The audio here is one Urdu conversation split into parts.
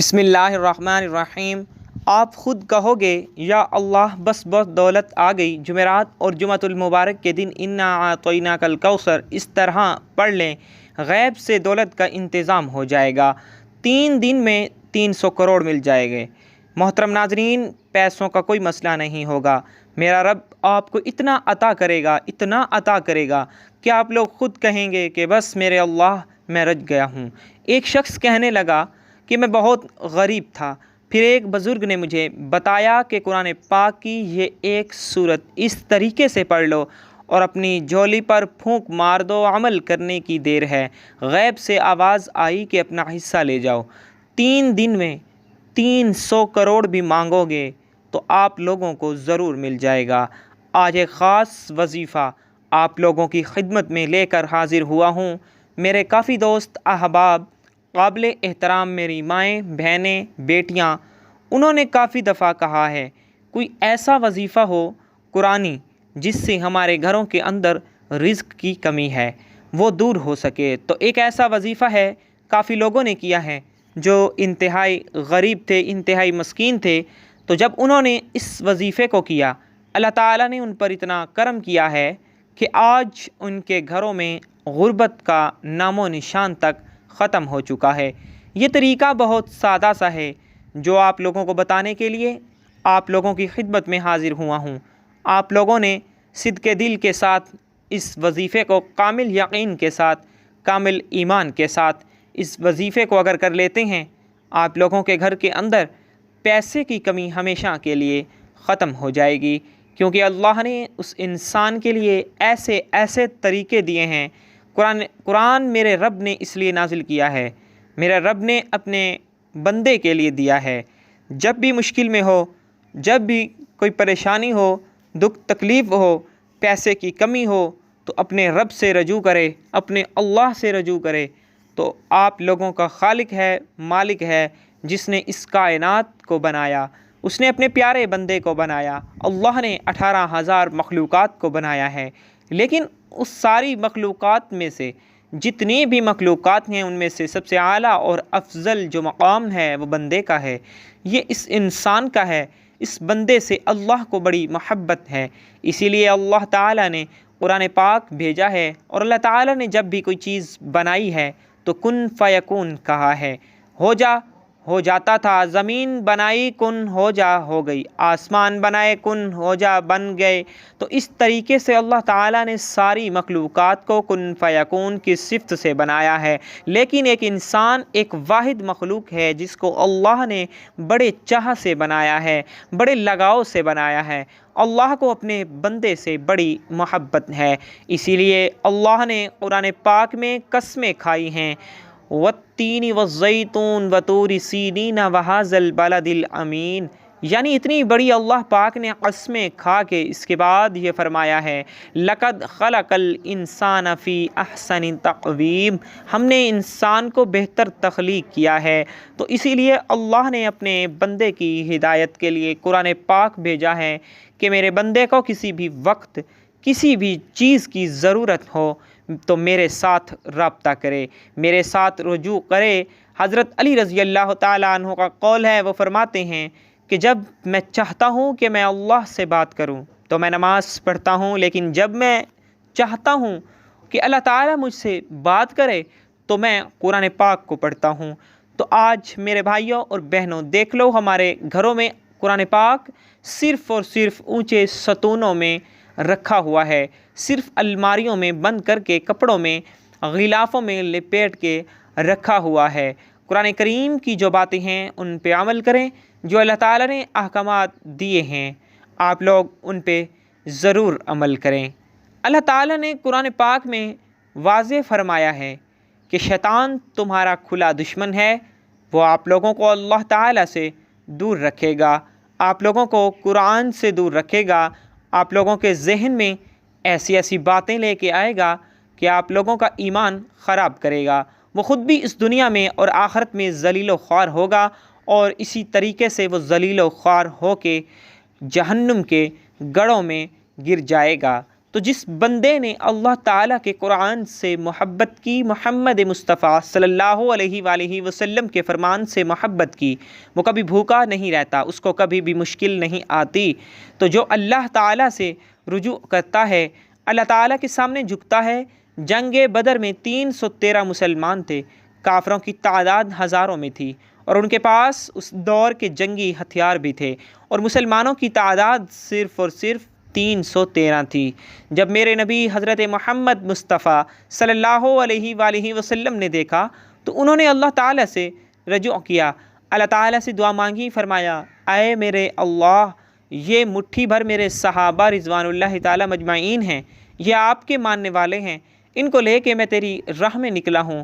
بسم اللہ الرحمن الرحیم۔ آپ خود کہو گے یا اللہ بس بہت دولت آ گئی۔ جمعرات اور جمعۃ المبارک کے دن انا اعطیناک الکوثر اس طرح پڑھ لیں، غیب سے دولت کا انتظام ہو جائے گا۔ 3 دن میں 300 کروڑ مل جائے گے۔ محترم ناظرین، پیسوں کا کوئی مسئلہ نہیں ہوگا۔ میرا رب آپ کو اتنا عطا کرے گا، اتنا عطا کرے گا کہ آپ لوگ خود کہیں گے کہ بس میرے اللہ میں رج گیا ہوں۔ ایک شخص کہنے لگا کہ میں بہت غریب تھا۔ پھر ایک بزرگ نے مجھے بتایا کہ قرآن پاک کی یہ ایک سورت اس طریقے سے پڑھ لو اور اپنی جھولی پر پھونک مار دو، عمل کرنے کی دیر ہے۔ غیب سے آواز آئی کہ اپنا حصہ لے جاؤ۔ 3 دن میں 300 کروڑ بھی مانگو گے تو آپ لوگوں کو ضرور مل جائے گا۔ آج ایک خاص وظیفہ آپ لوگوں کی خدمت میں لے کر حاضر ہوا ہوں۔ میرے کافی دوست احباب، قابل احترام میری مائیں، بہنیں، بیٹیاں، انہوں نے کافی دفعہ کہا ہے کوئی ایسا وظیفہ ہو قرآنی جس سے ہمارے گھروں کے اندر رزق کی کمی ہے وہ دور ہو سکے۔ تو ایک ایسا وظیفہ ہے، کافی لوگوں نے کیا ہے جو انتہائی غریب تھے، انتہائی مسکین تھے۔ تو جب انہوں نے اس وظیفے کو کیا، اللہ تعالیٰ نے ان پر اتنا کرم کیا ہے کہ آج ان کے گھروں میں غربت کا نام و نشان تک ختم ہو چکا ہے۔ یہ طریقہ بہت سادہ سا ہے جو آپ لوگوں کو بتانے کے لیے آپ لوگوں کی خدمت میں حاضر ہوا ہوں۔ آپ لوگوں نے صدق دل کے ساتھ اس وظیفے کو کامل یقین کے ساتھ، کامل ایمان کے ساتھ اس وظیفے کو اگر کر لیتے ہیں، آپ لوگوں کے گھر کے اندر پیسے کی کمی ہمیشہ کے لیے ختم ہو جائے گی، کیونکہ اللہ نے اس انسان کے لیے ایسے ایسے طریقے دیے ہیں۔ قرآن میرے رب نے اس لیے نازل کیا ہے، میرے رب نے اپنے بندے کے لیے دیا ہے۔ جب بھی مشکل میں ہو، جب بھی کوئی پریشانی ہو، دکھ تکلیف ہو، پیسے کی کمی ہو، تو اپنے رب سے رجوع کرے، اپنے اللہ سے رجوع کرے۔ تو آپ لوگوں کا خالق ہے، مالک ہے، جس نے اس کائنات کو بنایا، اس نے اپنے پیارے بندے کو بنایا۔ اللہ نے 18,000 مخلوقات کو بنایا ہے، لیکن اس ساری مخلوقات میں سے جتنی بھی مخلوقات ہیں ان میں سے سب سے اعلیٰ اور افضل جو مقام ہے وہ بندے کا ہے، یہ اس انسان کا ہے۔ اس بندے سے اللہ کو بڑی محبت ہے، اسی لیے اللہ تعالیٰ نے قرآن پاک بھیجا ہے، اور اللہ تعالیٰ نے جب بھی کوئی چیز بنائی ہے تو کن فیکون کہا ہے، ہو جاتا تھا۔ زمین بنائی، کن ہو جا، ہو گئی۔ آسمان بنائے، کن ہو جا، بن گئے۔ تو اس طریقے سے اللہ تعالیٰ نے ساری مخلوقات کو کن فیکون کی صفت سے بنایا ہے۔ لیکن ایک انسان ایک واحد مخلوق ہے جس کو اللہ نے بڑے چاہ سے بنایا ہے، بڑے لگاؤ سے بنایا ہے۔ اللہ کو اپنے بندے سے بڑی محبت ہے، اسی لیے اللہ نے قرآن پاک میں قسمیں کھائی ہیں، والتین والزیتون وطور سینین وہذا البلد الامین، یعنی اتنی بڑی اللہ پاک نے قسمیں کھا کے اس کے بعد یہ فرمایا ہے لقد خلق الانسان فی احسن تقویم، ہم نے انسان کو بہتر تخلیق کیا ہے۔ تو اسی لیے اللہ نے اپنے بندے کی ہدایت کے لیے قرآن پاک بھیجا ہے کہ میرے بندے کو کسی بھی وقت کسی بھی چیز کی ضرورت ہو تو میرے ساتھ رابطہ کرے، میرے ساتھ رجوع کرے۔ حضرت علی رضی اللہ تعالیٰ عنہ کا قول ہے، وہ فرماتے ہیں کہ جب میں چاہتا ہوں کہ میں اللہ سے بات کروں تو میں نماز پڑھتا ہوں، لیکن جب میں چاہتا ہوں کہ اللہ تعالیٰ مجھ سے بات کرے تو میں قرآن پاک کو پڑھتا ہوں۔ تو آج میرے بھائیوں اور بہنوں دیکھ لو، ہمارے گھروں میں قرآن پاک صرف اور صرف اونچے ستونوں میں رکھا ہوا ہے، صرف الماریوں میں بند کر کے، کپڑوں میں، غلافوں میں لپیٹ کے رکھا ہوا ہے۔ قرآن کریم کی جو باتیں ہیں ان پہ عمل کریں، جو اللہ تعالیٰ نے احکامات دیے ہیں آپ لوگ ان پہ ضرور عمل کریں۔ اللہ تعالیٰ نے قرآن پاک میں واضح فرمایا ہے کہ شیطان تمہارا کھلا دشمن ہے، وہ آپ لوگوں کو اللہ تعالیٰ سے دور رکھے گا، آپ لوگوں کو قرآن سے دور رکھے گا، آپ لوگوں کے ذہن میں ایسی ایسی باتیں لے کے آئے گا کہ آپ لوگوں کا ایمان خراب کرے گا۔ وہ خود بھی اس دنیا میں اور آخرت میں ذلیل و خوار ہوگا، اور اسی طریقے سے وہ ذلیل و خوار ہو کے جہنم کے گڑھوں میں گر جائے گا۔ تو جس بندے نے اللہ تعالیٰ کے قرآن سے محبت کی، محمد مصطفیٰ صلی اللہ علیہ وآلہ وسلم کے فرمان سے محبت کی، وہ کبھی بھوکا نہیں رہتا، اس کو کبھی بھی مشکل نہیں آتی۔ تو جو اللہ تعالیٰ سے رجوع کرتا ہے، اللہ تعالیٰ کے سامنے جھکتا ہے۔ جنگ بدر میں 313 مسلمان تھے، کافروں کی تعداد ہزاروں میں تھی، اور ان کے پاس اس دور کے جنگی ہتھیار بھی تھے، اور مسلمانوں کی تعداد صرف اور صرف 313 تھی۔ جب میرے نبی حضرت محمد مصطفیٰ صلی اللہ علیہ وآلہ وسلم نے دیکھا تو انہوں نے اللہ تعالیٰ سے رجوع کیا، اللہ تعالیٰ سے دعا مانگی، فرمایا اے میرے اللہ، یہ مٹھی بھر میرے صحابہ رضوان اللہ تعالیٰ مجمعین ہیں، یہ آپ کے ماننے والے ہیں، ان کو لے کے میں تیری راہ میں نکلا ہوں،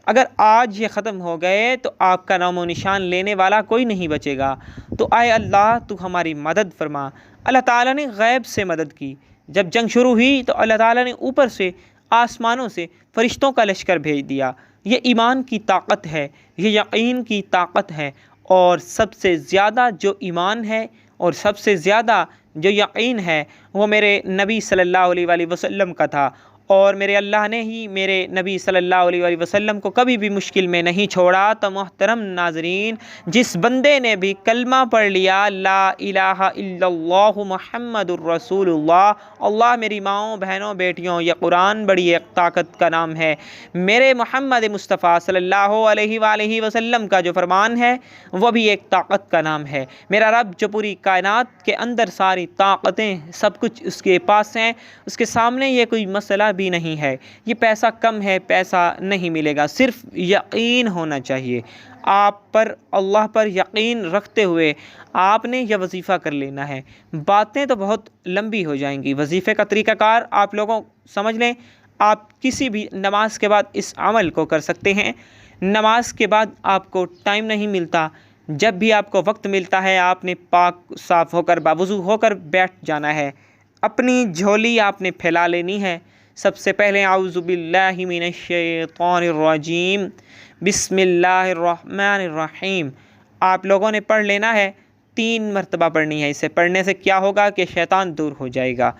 اگر آج یہ ختم ہو گئے تو آپ کا نام و نشان لینے والا کوئی نہیں بچے گا، تو اے اللہ تو ہماری مدد فرما۔ اللہ تعالیٰ نے غیب سے مدد کی۔ جب جنگ شروع ہوئی تو اللہ تعالیٰ نے اوپر سے آسمانوں سے فرشتوں کا لشکر بھیج دیا۔ یہ ایمان کی طاقت ہے، یہ یقین کی طاقت ہے، اور سب سے زیادہ جو ایمان ہے اور سب سے زیادہ جو یقین ہے وہ میرے نبی صلی اللہ علیہ وآلہ وسلم کا تھا، اور میرے اللہ نے ہی میرے نبی صلی اللہ علیہ وآلہ وسلم کو کبھی بھی مشکل میں نہیں چھوڑا۔ تو محترم ناظرین، جس بندے نے بھی کلمہ پڑھ لیا لا الہ الا اللہ محمد الرسول اللہ، اللہ میری ماؤں بہنوں بیٹیوں، یہ قرآن بڑی ایک طاقت کا نام ہے۔ میرے محمد مصطفیٰ صلی اللہ علیہ وآلہ وسلم کا جو فرمان ہے وہ بھی ایک طاقت کا نام ہے۔ میرا رب جو پوری کائنات کے اندر ساری طاقتیں سب کچھ اس کے پاس ہیں، اس کے سامنے یہ کوئی مسئلہ بھی نہیں ہے۔ یہ پیسہ کم ہے، پیسہ نہیں ملے گا، صرف یقین ہونا چاہیے۔ آپ پر اللہ پر یقین رکھتے ہوئے آپ نے یہ وظیفہ کر لینا ہے۔ باتیں تو بہت لمبی ہو جائیں گی، وظیفے کا طریقہ کار آپ لوگوں سمجھ لیں۔ آپ کسی بھی نماز کے بعد اس عمل کو کر سکتے ہیں۔ نماز کے بعد آپ کو ٹائم نہیں ملتا، جب بھی آپ کو وقت ملتا ہے آپ نے پاک صاف ہو کر باوضو ہو کر بیٹھ جانا ہے، اپنی جھولی آپ نے پھیلا لینی ہے۔ سب سے پہلے اعوذ باللہ من الشیطان الرجیم بسم اللہ الرحمن الرحیم آپ لوگوں نے پڑھ لینا ہے، 3 مرتبہ پڑھنی ہے۔ اسے پڑھنے سے کیا ہوگا کہ شیطان دور ہو جائے گا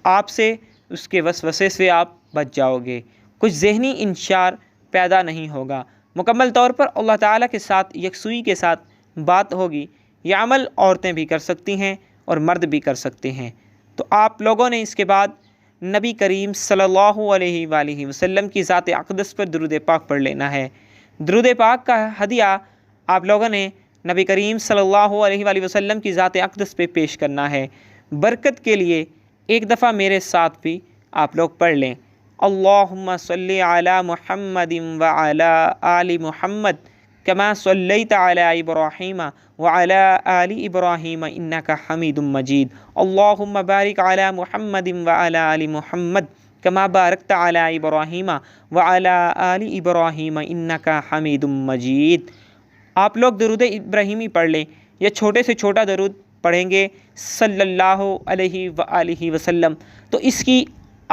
آپ سے، اس کے وسوسے سے آپ بچ جاؤ گے، کچھ ذہنی انشار پیدا نہیں ہوگا، مکمل طور پر اللہ تعالیٰ کے ساتھ یکسوئی کے ساتھ بات ہوگی۔ یہ عمل عورتیں بھی کر سکتی ہیں اور مرد بھی کر سکتے ہیں۔ تو آپ لوگوں نے اس کے بعد نبی کریم صلی اللہ علیہ وآلہ وسلم کی ذات اقدس پر درود پاک پڑھ لینا ہے۔ درود پاک کا ہدیہ آپ لوگوں نے نبی کریم صلی اللہ علیہ وآلہ وسلم کی ذات اقدس پہ پیش کرنا ہے۔ برکت کے لیے ایک دفعہ میرے ساتھ بھی آپ لوگ پڑھ لیں، اللہم صلی علی محمد وعلی آل محمد کما صلیت علی ابراہیم وعلی آل ابراہیم انک حمید مجید، اللہم بارک علی محمد وعلی آل محمد کما بارکت علی ابراہیم وعلی آل ابراہیم انک حمید مجید۔ آپ لوگ درود ابراہیمی پڑھ لیں، یا چھوٹے سے چھوٹا درود پڑھیں گے صلی اللہ علیہ وآلہ وسلم، تو اس کی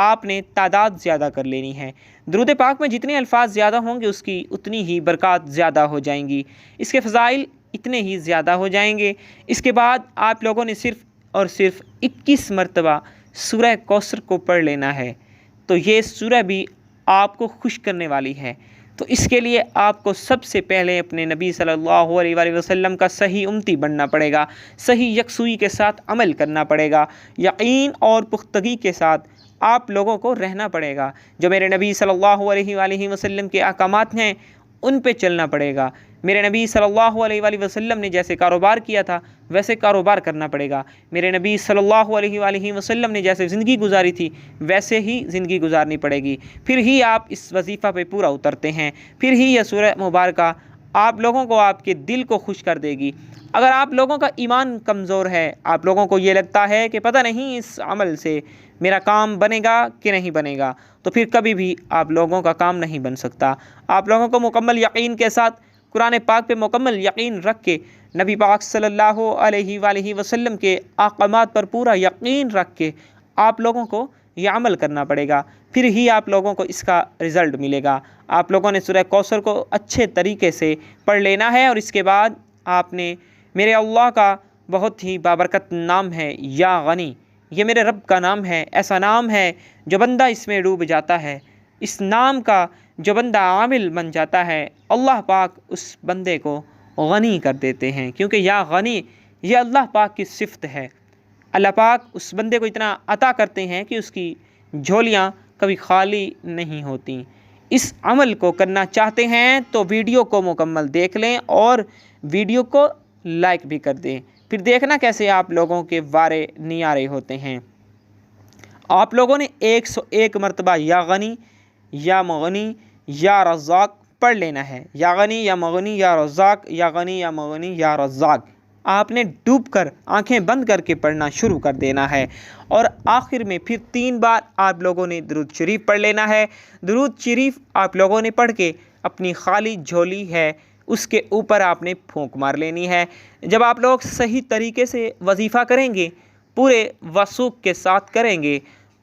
آپ نے تعداد زیادہ کر لینی ہے۔ درود پاک میں جتنے الفاظ زیادہ ہوں گے اس کی اتنی ہی برکات زیادہ ہو جائیں گی، اس کے فضائل اتنے ہی زیادہ ہو جائیں گے۔ اس کے بعد آپ لوگوں نے صرف اور صرف 21 مرتبہ سورہ کوثر کو پڑھ لینا ہے۔ تو یہ سورہ بھی آپ کو خوش کرنے والی ہے، تو اس کے لیے آپ کو سب سے پہلے اپنے نبی صلی اللہ علیہ وآلہ وسلم کا صحیح امتی بننا پڑے گا، صحیح یکسوئی کے ساتھ عمل کرنا پڑے گا، یقین اور پختگی کے ساتھ آپ لوگوں کو رہنا پڑے گا۔ جو میرے نبی صلی اللہ علیہ وآلہ وسلم کے احکامات ہیں ان پہ چلنا پڑے گا۔ میرے نبی صلی اللہ علیہ وآلہ وسلم نے جیسے کاروبار کیا تھا ویسے کاروبار کرنا پڑے گا۔ میرے نبی صلی اللہ علیہ وآلہ وسلم نے جیسے زندگی گزاری تھی ویسے ہی زندگی گزارنی پڑے گی، پھر ہی آپ اس وظیفہ پہ پورا اترتے ہیں، پھر ہی یہ سورہ مبارکہ آپ لوگوں کو آپ کے دل کو خوش کر دے گی۔ اگر آپ لوگوں کا ایمان کمزور ہے، آپ لوگوں کو یہ لگتا ہے کہ پتہ نہیں اس عمل سے میرا کام بنے گا کہ نہیں بنے گا، تو پھر کبھی بھی آپ لوگوں کا کام نہیں بن سکتا۔ آپ لوگوں کو مکمل یقین کے ساتھ قرآن پاک پہ مکمل یقین رکھ کے، نبی پاک صلی اللہ علیہ وآلہ وسلم کے احکامات پر پورا یقین رکھ کے آپ لوگوں کو یہ عمل کرنا پڑے گا، پھر ہی آپ لوگوں کو اس کا رزلٹ ملے گا۔ آپ لوگوں نے سورہ کوثر کو اچھے طریقے سے پڑھ لینا ہے، اور اس کے بعد آپ نے میرے اللہ کا بہت ہی بابرکت نام ہے یا غنی، یہ میرے رب کا نام ہے، ایسا نام ہے جو بندہ اس میں ڈوب جاتا ہے، اس نام کا جو بندہ عامل بن جاتا ہے، اللہ پاک اس بندے کو غنی کر دیتے ہیں، کیونکہ یا غنی یہ اللہ پاک کی صفت ہے۔ اللہ پاک اس بندے کو اتنا عطا کرتے ہیں کہ اس کی جھولیاں کبھی خالی نہیں ہوتیں۔ اس عمل کو کرنا چاہتے ہیں تو ویڈیو کو مکمل دیکھ لیں اور ویڈیو کو لائک بھی کر دیں، پھر دیکھنا کیسے آپ لوگوں کے وارے نیارے ہوتے ہیں۔ آپ لوگوں نے 101 مرتبہ یا غنی یا مغنی یا رزاق پڑھ لینا ہے، یا غنی یا مغنی یا رزاق، یا غنی یا مغنی یا رزاق۔ آپ نے ڈوب کر آنکھیں بند کر کے پڑھنا شروع کر دینا ہے، اور آخر میں پھر 3 بار آپ لوگوں نے درود شریف پڑھ لینا ہے۔ درود شریف آپ لوگوں نے پڑھ کے اپنی خالی جھولی ہے اس کے اوپر آپ نے پھونک مار لینی ہے۔ جب آپ لوگ صحیح طریقے سے وظیفہ کریں گے، پورے وثوق کے ساتھ کریں گے،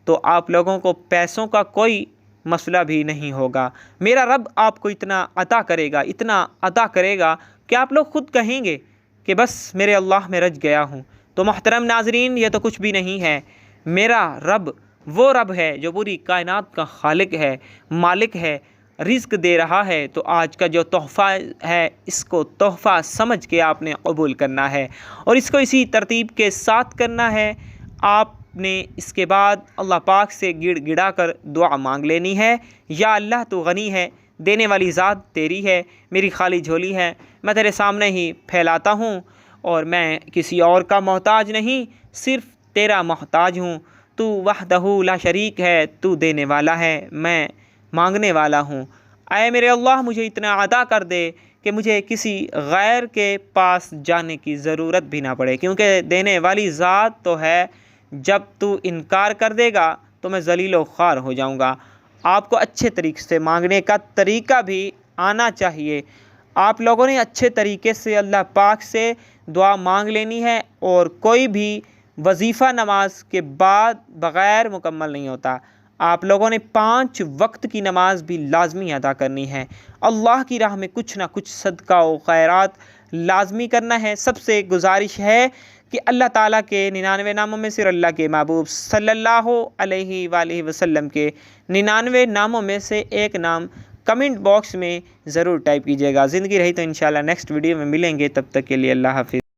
تو آپ لوگوں کو پیسوں کا کوئی مسئلہ بھی نہیں ہوگا۔ میرا رب آپ کو اتنا عطا کرے گا، اتنا عطا کرے گا کہ آپ لوگ خود کہیں گے کہ بس میرے اللہ میں رج گیا ہوں۔ تو محترم ناظرین، یہ تو کچھ بھی نہیں ہے، میرا رب وہ رب ہے جو پوری کائنات کا خالق ہے، مالک ہے، رزق دے رہا ہے۔ تو آج کا جو تحفہ ہے اس کو تحفہ سمجھ کے آپ نے قبول کرنا ہے، اور اس کو اسی ترتیب کے ساتھ کرنا ہے۔ آپ نے اس کے بعد اللہ پاک سے گڑ گڑا کر دعا مانگ لینی ہے، یا اللہ تو غنی ہے، دینے والی ذات تیری ہے، میری خالی جھولی ہے، میں تیرے سامنے ہی پھیلاتا ہوں، اور میں کسی اور کا محتاج نہیں، صرف تیرا محتاج ہوں۔ تو وحدہ لا شریک ہے، تو دینے والا ہے، میں مانگنے والا ہوں۔ اے میرے اللہ، مجھے اتنا عطا کر دے کہ مجھے کسی غیر کے پاس جانے کی ضرورت بھی نہ پڑے، کیونکہ دینے والی ذات تو ہے، جب تو انکار کر دے گا تو میں ذلیل و خوار ہو جاؤں گا۔ آپ کو اچھے طریقے سے مانگنے کا طریقہ بھی آنا چاہیے۔ آپ لوگوں نے اچھے طریقے سے اللہ پاک سے دعا مانگ لینی ہے، اور کوئی بھی وظیفہ نماز کے بعد بغیر مکمل نہیں ہوتا۔ آپ لوگوں نے 5 وقت کی نماز بھی لازمی ادا کرنی ہے۔ اللہ کی راہ میں کچھ نہ کچھ صدقہ و خیرات لازمی کرنا ہے۔ سب سے گزارش ہے کہ اللہ تعالیٰ کے 99 ناموں میں سے، اللہ کے محبوب صلی اللہ علیہ وآلہ وسلم کے 99 ناموں میں سے ایک نام کمنٹ باکس میں ضرور ٹائپ کیجیے گا۔ زندگی رہی تو انشاءاللہ نیکسٹ ویڈیو میں ملیں گے، تب تک کے لیے اللہ حافظ۔